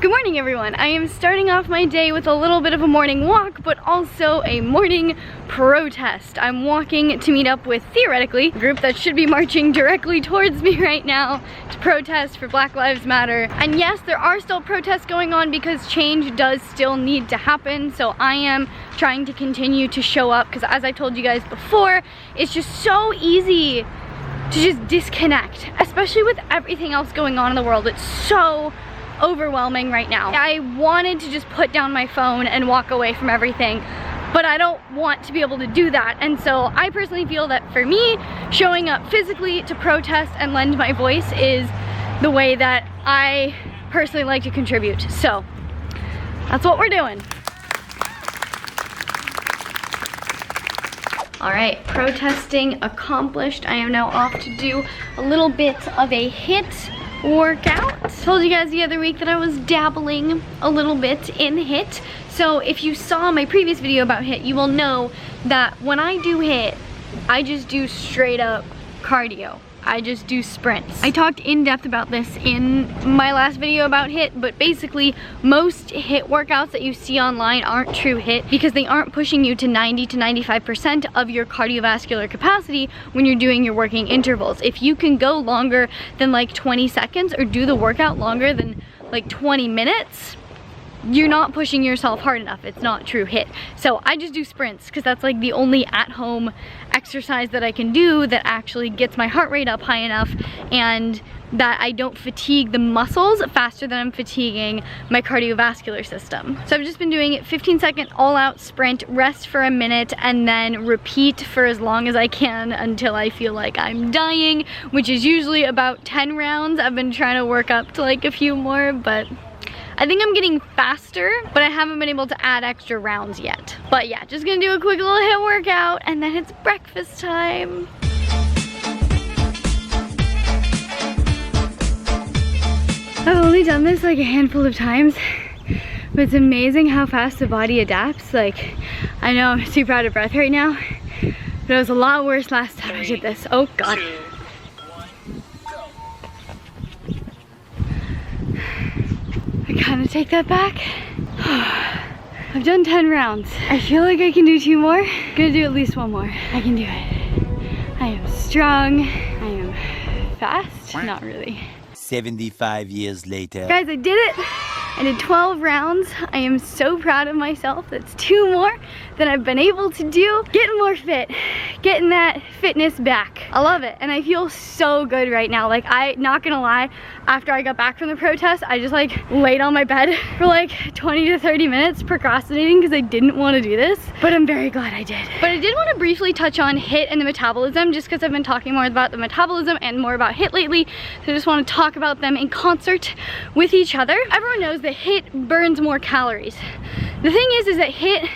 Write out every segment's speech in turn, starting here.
Good morning, everyone. I am starting off my day with a little bit of a morning walk, but also a morning protest. I'm walking to meet up with, theoretically, a group that should be marching directly towards me right now to protest for Black Lives Matter. And yes, there are still protests going on because change does still need to happen. So I am trying to continue to show up because, as I told you guys before, it's just so easy to just disconnect, especially with everything else going on in the world. It's so overwhelming right now. I wanted to just put down my phone and walk away from everything, but I don't want to be able to do that. And so I personally feel that for me, showing up physically to protest and lend my voice is the way that I personally like to contribute. So that's what we're doing. All right, protesting accomplished. I am now off to do a little bit of a HIIT workout. Told you guys the other week that I was dabbling a little bit in HIIT. So if you saw my previous video about HIIT, you will know that when I do HIIT, I just do straight up cardio. I just do sprints. I talked in depth about this in my last video about HIIT, but basically most HIIT workouts that you see online aren't true HIIT because they aren't pushing you to 90 to 95% of your cardiovascular capacity when you're doing your working intervals. If you can go longer than like 20 seconds or do the workout longer than like 20 minutes, you're not pushing yourself hard enough. It's not true HIIT. So I just do sprints because that's like the only at-home exercise that I can do that actually gets my heart rate up high enough and that I don't fatigue the muscles faster than I'm fatiguing my cardiovascular system. So I've just been doing 15-second all-out sprint, rest for a minute, and then repeat for as long as I can until I feel like I'm dying, which is usually about 10 rounds. I've been trying to work up to like a few more, but I think I'm getting faster, but I haven't been able to add extra rounds yet. But yeah, just gonna do a quick little HIIT workout and then it's breakfast time. I've only done this like a handful of times, but it's amazing how fast the body adapts. Like, I know I'm super out of breath right now, but it was a lot worse last time I did this. Oh God. I kind of take that back. I've done 10 rounds. I feel like I can do 2 more. I'm gonna do at least 1 more. I can do it. I am strong. I am fast. Not really. 75 years later. Guys, I did it. I did 12 rounds. I am so proud of myself. That's 2 more than I've been able to do. Getting more fit, getting that fitness back. I love it, and I feel so good right now. Like, not gonna lie, after I got back from the protest, I just like laid on my bed for like 20 to 30 minutes procrastinating because I didn't want to do this, but I'm very glad I did. But I did want to briefly touch on HIIT and the metabolism just because I've been talking more about the metabolism and more about HIIT lately, so I just want to talk about them in concert with each other. Everyone knows that HIIT burns more calories. The thing is that HIIT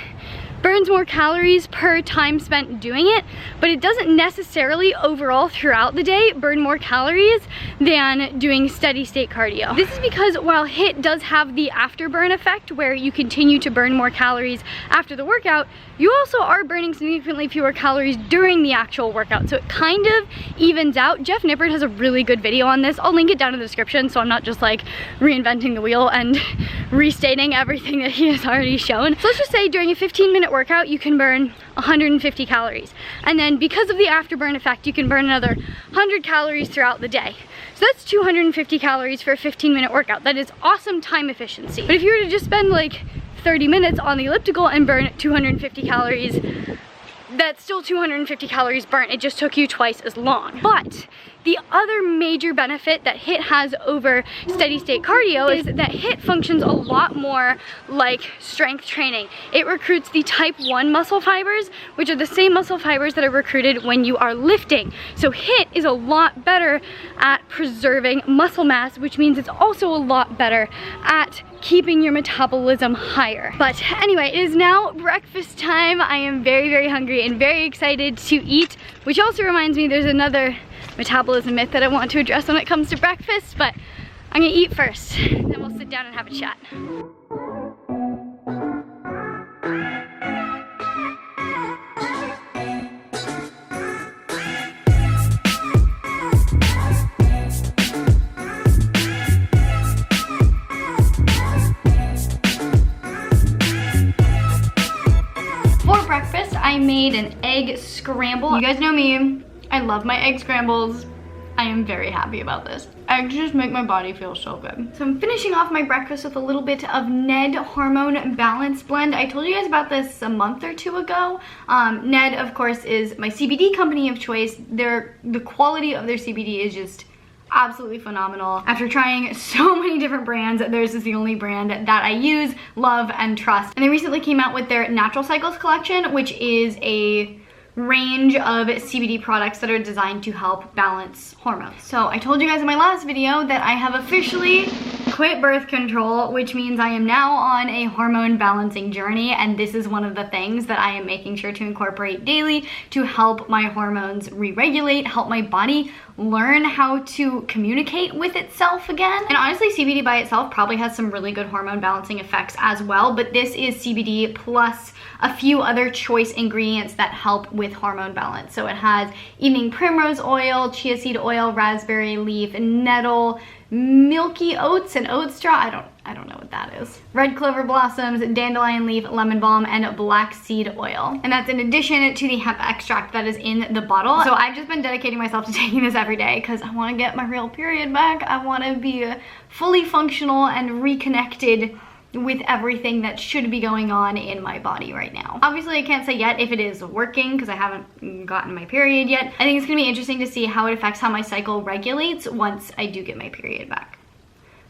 burns more calories per time spent doing it, but it doesn't necessarily overall throughout the day burn more calories than doing steady state cardio. This is because while HIIT does have the afterburn effect where you continue to burn more calories after the workout, you also are burning significantly fewer calories during the actual workout. So it kind of evens out. Jeff Nippard has a really good video on this. I'll link it down in the description so I'm not just like reinventing the wheel and restating everything that he has already shown. So let's just say during a 15-minute workout, you can burn 150 calories. And then because of the afterburn effect, you can burn another 100 calories throughout the day. So that's 250 calories for a 15-minute workout. That is awesome time efficiency. But if you were to just spend like 30 minutes on the elliptical and burn 250 calories, that's still 250 calories burnt. It just took you twice as long. But the other major benefit that HIIT has over steady state cardio is that HIIT functions a lot more like strength training. It recruits the type 1 muscle fibers, which are the same muscle fibers that are recruited when you are lifting. So HIIT is a lot better at preserving muscle mass, which means it's also a lot better at keeping your metabolism higher. But anyway, it is now breakfast time. I am very, very hungry and very excited to eat, which also reminds me there's another metabolism myth that I want to address when it comes to breakfast, but I'm gonna eat first, then we'll sit down and have a chat. made an egg scramble. You guys know me, I love my egg scrambles. I am very happy about this. Eggs just make my body feel so good. So I'm finishing off my breakfast with a little bit of Ned Hormone Balance Blend. I told you guys about this a month or two ago. Ned, of course, is my CBD company of choice. The quality of their CBD is just absolutely phenomenal. After trying so many different brands, theirs is the only brand that I use, love, and trust. And they recently came out with their Natural Cycles collection, which is a range of CBD products that are designed to help balance hormones. So I told you guys in my last video that I have officially quit birth control, which means I am now on a hormone balancing journey, and this is one of the things that I am making sure to incorporate daily to help my hormones re-regulate, help my body learn how to communicate with itself again. And honestly, CBD by itself probably has some really good hormone balancing effects as well, but this is CBD plus a few other choice ingredients that help with hormone balance. So it has evening primrose oil, chia seed oil, raspberry leaf, nettle, milky oats, and oat straw. I don't know what that is. Red clover blossoms, dandelion leaf, lemon balm, and black seed oil. And that's in addition to the hemp extract that is in the bottle. So I've just been dedicating myself to taking this every day because I want to get my real period back. I want to be fully functional and reconnected with everything that should be going on in my body right now. Obviously, I can't say yet if it is working because I haven't gotten my period yet. I think it's gonna be interesting to see how it affects how my cycle regulates once I do get my period back.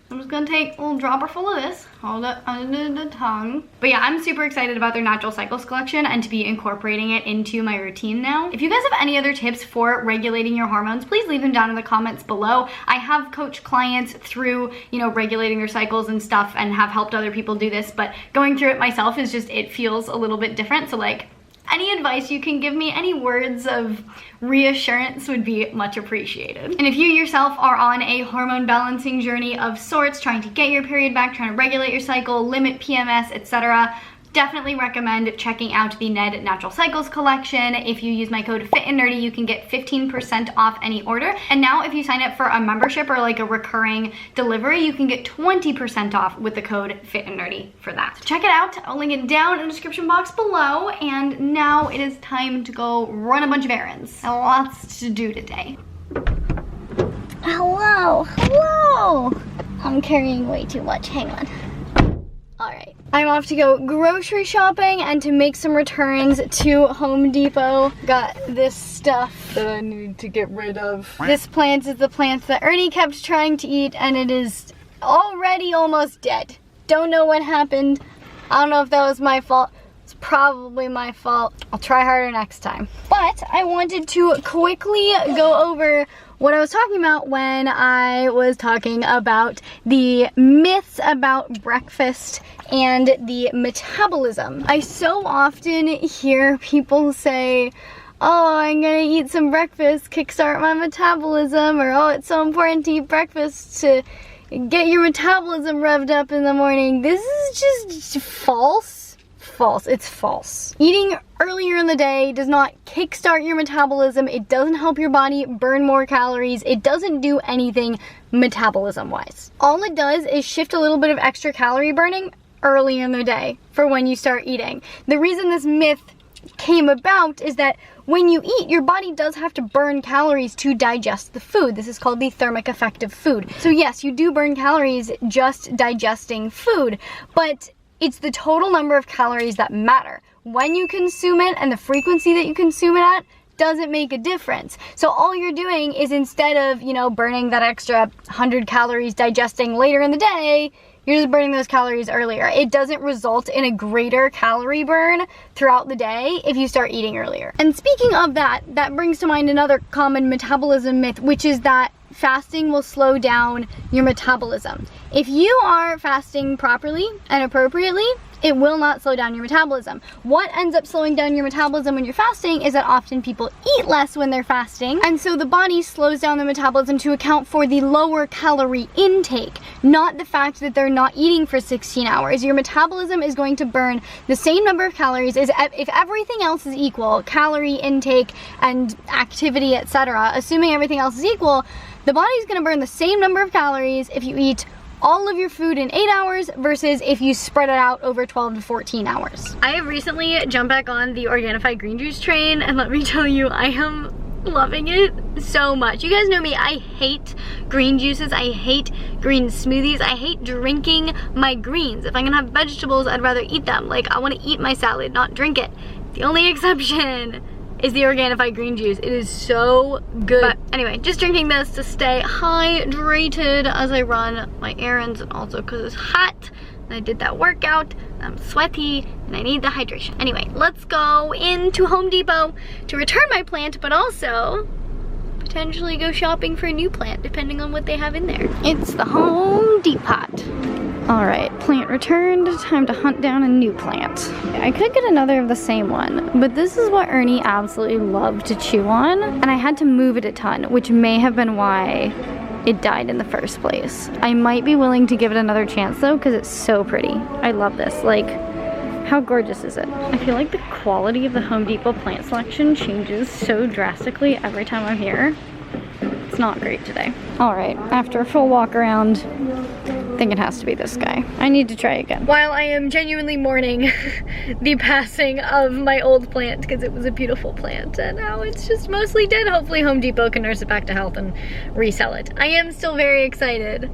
I'm just gonna take a little dropper full of this, hold it under the tongue. But yeah, I'm super excited about their Natural Cycles collection and to be incorporating it into my routine now. If you guys have any other tips for regulating your hormones, please leave them down in the comments below. I have coached clients through, regulating their cycles and stuff and have helped other people do this, but going through it myself is just, it feels a little bit different. So like, any advice you can give me, any words of reassurance would be much appreciated. And if you yourself are on a hormone balancing journey of sorts, trying to get your period back, trying to regulate your cycle, limit PMS, etc., definitely recommend checking out the Ned Natural Cycles collection. If you use my code FitAndNerdy, you can get 15% off any order. And now if you sign up for a membership or like a recurring delivery, you can get 20% off with the code FitAndNerdy for that. So check it out. I'll link it down in the description box below. And now it is time to go run a bunch of errands. Lots to do today. Hello, hello. I'm carrying way too much, hang on. All right, I'm off to go grocery shopping and to make some returns to Home Depot. Got this stuff that I need to get rid of. This plant is the plant that Ernie kept trying to eat and it is already almost dead. Don't know what happened. I don't know if that was my fault. It's probably my fault. I'll try harder next time. But I wanted to quickly go over what I was talking about when I was talking about the myths about breakfast and the metabolism. I so often hear people say, oh, I'm gonna eat some breakfast, kickstart my metabolism, or oh, it's so important to eat breakfast to get your metabolism revved up in the morning. This is just false. It's false. Eating earlier in the day does not kickstart your metabolism. It doesn't help your body burn more calories. It doesn't do anything metabolism wise. All it does is shift a little bit of extra calorie burning early in the day for when you start eating. The reason this myth came about is that when you eat, your body does have to burn calories to digest the food. This is called the thermic effect of food. So yes, you do burn calories just digesting food, but it's the total number of calories that matter. When you consume it and the frequency that you consume it at doesn't make a difference. So all you're doing is instead of, burning that extra 100 calories digesting later in the day, you're just burning those calories earlier. It doesn't result in a greater calorie burn throughout the day if you start eating earlier. And speaking of that brings to mind another common metabolism myth, which is that fasting will slow down your metabolism. If you are fasting properly and appropriately, it will not slow down your metabolism. What ends up slowing down your metabolism when you're fasting is that often people eat less when they're fasting, and so the body slows down the metabolism to account for the lower calorie intake, not the fact that they're not eating for 16 hours. Your metabolism is going to burn the same number of calories as if everything else is equal, calorie intake and activity, etc. Assuming everything else is equal, the body's gonna burn the same number of calories if you eat all of your food in 8 hours versus if you spread it out over 12 to 14 hours. I have recently jumped back on the Organifi green juice train, and let me tell you, I am loving it so much. You guys know me, I hate green juices, I hate green smoothies, I hate drinking my greens. If I'm gonna have vegetables, I'd rather eat them. Like, I wanna eat my salad, not drink it. The only exception is the Organifi green juice. It is so good. But anyway, just drinking this to stay hydrated as I run my errands, and also because it's hot and I did that workout, I'm sweaty and I need the hydration. Anyway, let's go into Home Depot to return my plant, but also potentially go shopping for a new plant depending on what they have in there. It's the Home Depot. All right, plant returned, time to hunt down a new plant. I could get another of the same one, but this is what Ernie absolutely loved to chew on, and I had to move it a ton, which may have been why it died in the first place. I might be willing to give it another chance though, because it's so pretty. I love this. Like, how gorgeous is it? I feel like the quality of the Home Depot plant selection changes so drastically every time I'm here. It's not great today. All right, after a full walk around, I think it has to be this guy. I need to try again. While I am genuinely mourning the passing of my old plant, because it was a beautiful plant and now it's just mostly dead. Hopefully Home Depot can nurse it back to health and resell it. I am still very excited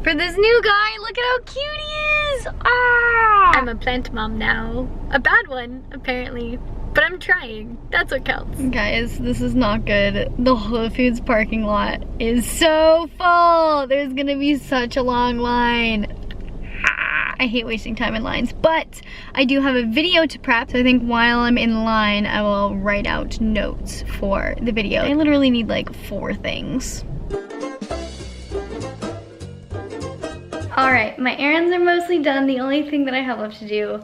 for this new guy. Look at how cute he is. Ah! I'm a plant mom now. A bad one, apparently. But I'm trying. That's what counts. Guys, this is not good. The Whole Foods parking lot is so full. There's gonna be such a long line. I hate wasting time in lines, but I do have a video to prep. So I think while I'm in line, I will write out notes for the video. I literally need like 4 things. All right, my errands are mostly done. The only thing that I have left to do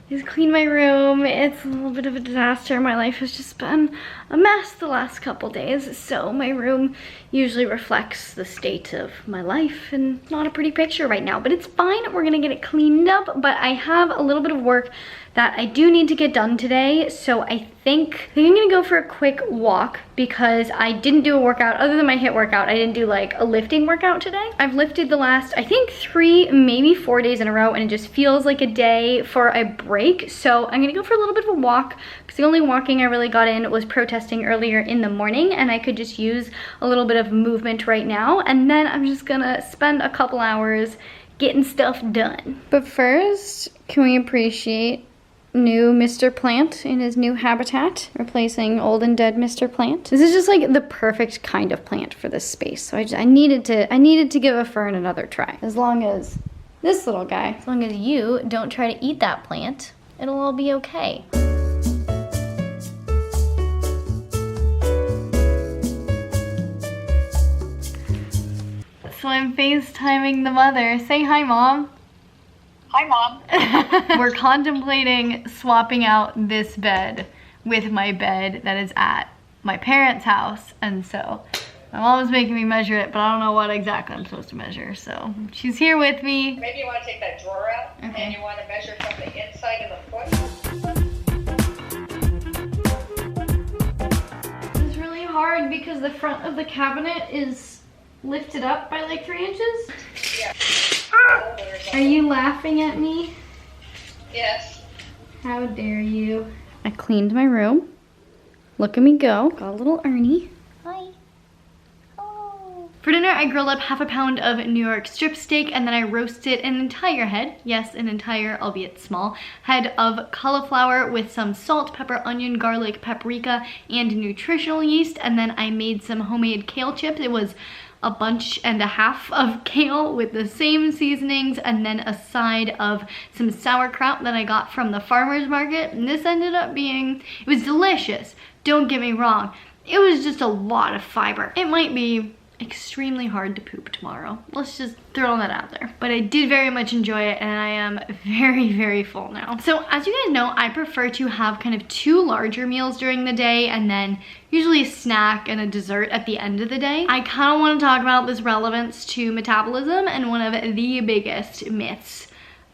is clean my room. It's a little bit of a disaster. My life has just been a mess the last couple days, so my room usually reflects the state of my life, and not a pretty picture right now, but it's fine. We're gonna get it cleaned up, but I have a little bit of work that I do need to get done today, so I think I'm gonna go for a quick walk because I didn't do a workout other than my HIIT workout. I didn't do like a lifting workout today. I've lifted the last, I think 3, maybe 4 days in a row, and it just feels like a day for a break. So I'm gonna go for a little bit of a walk because the only walking I really got in was protesting earlier in the morning, and I could just use a little bit of movement right now. And then I'm just gonna spend a couple hours getting stuff done. But first, can we appreciate new Mr. Plant in his new habitat, replacing old and dead Mr. Plant. This is just like the perfect kind of plant for this space. So I needed to give a fern another try. As long as this little guy, as long as you don't try to eat that plant, it'll all be okay. So I'm FaceTiming the mother. Say hi, Mom. Hi, Mom. We're contemplating swapping out this bed with my bed that is at my parents' house. And so my mom is making me measure it, but I don't know what exactly I'm supposed to measure. So she's here with me. Maybe you want to take that drawer out, okay, and you want to measure from the inside of the foot. It's really hard because the front of the cabinet is lifted up by like 3 inches. Yeah. Are you laughing at me? Yes. How dare you? I cleaned my room. Look at me go. Got a little Ernie. Hi. Oh. For dinner, I grilled up half a pound of New York strip steak, and then I roasted an entire head, yes, an entire, albeit small, head of cauliflower with some salt, pepper, onion, garlic, paprika, and nutritional yeast. And then I made some homemade kale chips. It was a bunch and a half of kale with the same seasonings, and then a side of some sauerkraut that I got from the farmer's market. And this ended up being, it was delicious, don't get me wrong. It was just a lot of fiber. It might be extremely hard to poop tomorrow. Let's just throw that out there. But I did very much enjoy it, and I am very, very full now. So as you guys know, I prefer to have kind of 2 larger meals during the day, and then usually a snack and a dessert at the end of the day. I kind of want to talk about this relevance to metabolism and one of the biggest myths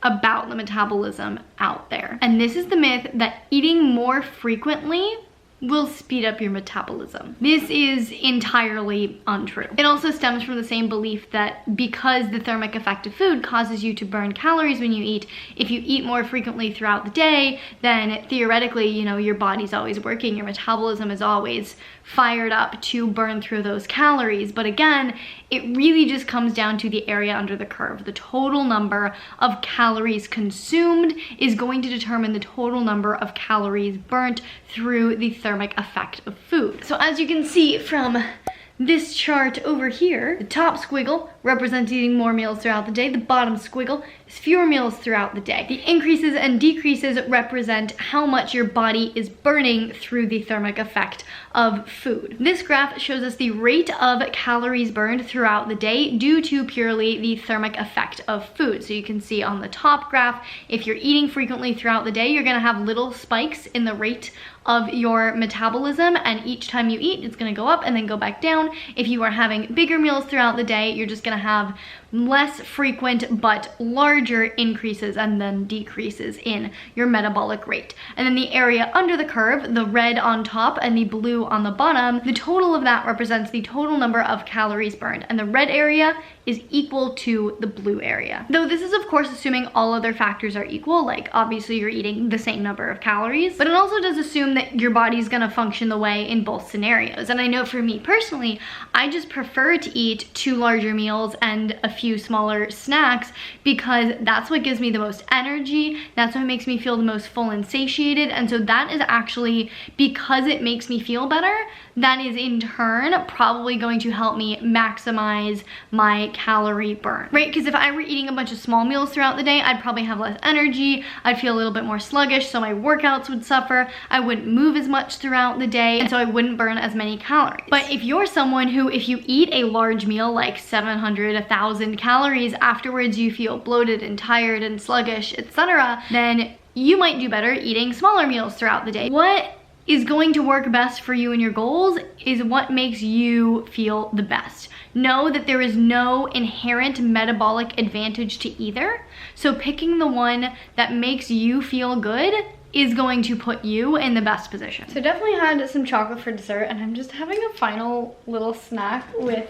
about the metabolism out there. And this is the myth that eating more frequently will speed up your metabolism. This is entirely untrue. It also stems from the same belief that because the thermic effect of food causes you to burn calories when you eat, if you eat more frequently throughout the day, then theoretically, you know, your body's always working, your metabolism is always fired up to burn through those calories. But again, it really just comes down to the area under the curve. The total number of calories consumed is going to determine the total number of calories burnt through the thermic effect of food. So as you can see from this chart over here, the top squiggle represents eating more meals throughout the day. The bottom squiggle is fewer meals throughout the day. The increases and decreases represent how much your body is burning through the thermic effect of food. This graph shows us the rate of calories burned throughout the day due to purely the thermic effect of food. So you can see on the top graph, if you're eating frequently throughout the day, you're gonna have little spikes in the rate of your metabolism, and each time you eat, it's gonna go up and then go back down. If you are having bigger meals throughout the day, you're just gonna have less frequent but larger increases and then decreases in your metabolic rate. And then the area under the curve, the red on top and the blue on the bottom, the total of that represents the total number of calories burned, and the red area is equal to the blue area. Though this is of course assuming all other factors are equal, like obviously you're eating the same number of calories, but it also does assume that your body's gonna function the way in both scenarios. And I know for me personally, I just prefer to eat 2 larger meals and a few smaller snacks because that's what gives me the most energy, that's what makes me feel the most full and satiated. And so that is actually, because it makes me feel better, that is in turn probably going to help me maximize my calorie burn, right? Because if I were eating a bunch of small meals throughout the day, I'd probably have less energy, I'd feel a little bit more sluggish, so my workouts would suffer, I wouldn't move as much throughout the day, and so I wouldn't burn as many calories. But if you're someone who, if you eat a large meal like 700, 1,000 calories, afterwards you feel bloated and tired and sluggish, etc., then you might do better eating smaller meals throughout the day. What is going to work best for you and your goals is what makes you feel the best. Know that there is no inherent metabolic advantage to either, so picking the one that makes you feel good is going to put you in the best position. So definitely had some chocolate for dessert, and I'm just having a final little snack with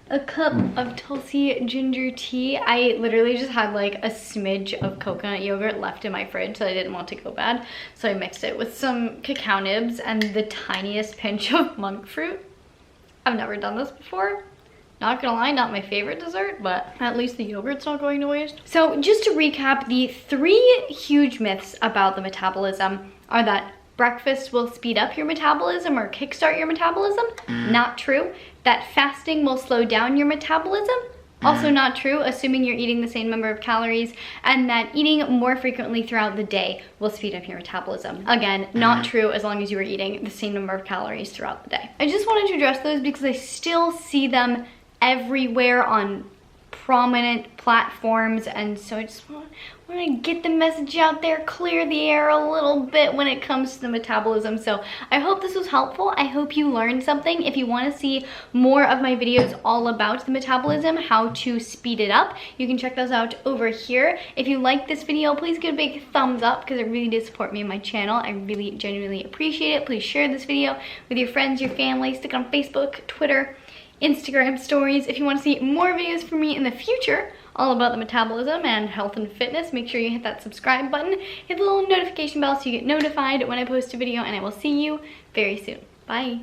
a cup of Tulsi ginger tea. I literally just had like a smidge of coconut yogurt left in my fridge that I didn't want to go bad, so I mixed it with some cacao nibs and the tiniest pinch of monk fruit. I've never done this before. Not gonna lie, not my favorite dessert, but at least the yogurt's not going to waste. So just to recap, the 3 huge myths about the metabolism are that breakfast will speed up your metabolism or kickstart your metabolism. Not true. That fasting will slow down your metabolism. Also not true, assuming you're eating the same number of calories. And that eating more frequently throughout the day will speed up your metabolism. Again, not true as long as you are eating the same number of calories throughout the day. I just wanted to address those because I still see them everywhere on prominent platforms, and so I just want to get the message out there, clear the air a little bit when it comes to the metabolism. So I hope this was helpful. I hope you learned something. If you want to see more of my videos all about the metabolism, how to speed it up, you can check those out over here. If you like this video, please give a big thumbs up because it really does support me and my channel. I really genuinely appreciate it. Please share this video with your friends, your family, stick it on Facebook, Twitter, Instagram stories. If you want to see more videos from me in the future all about the metabolism and health and fitness, make sure you hit that subscribe button, hit the little notification bell so you get notified when I post a video, and I will see you very soon. Bye.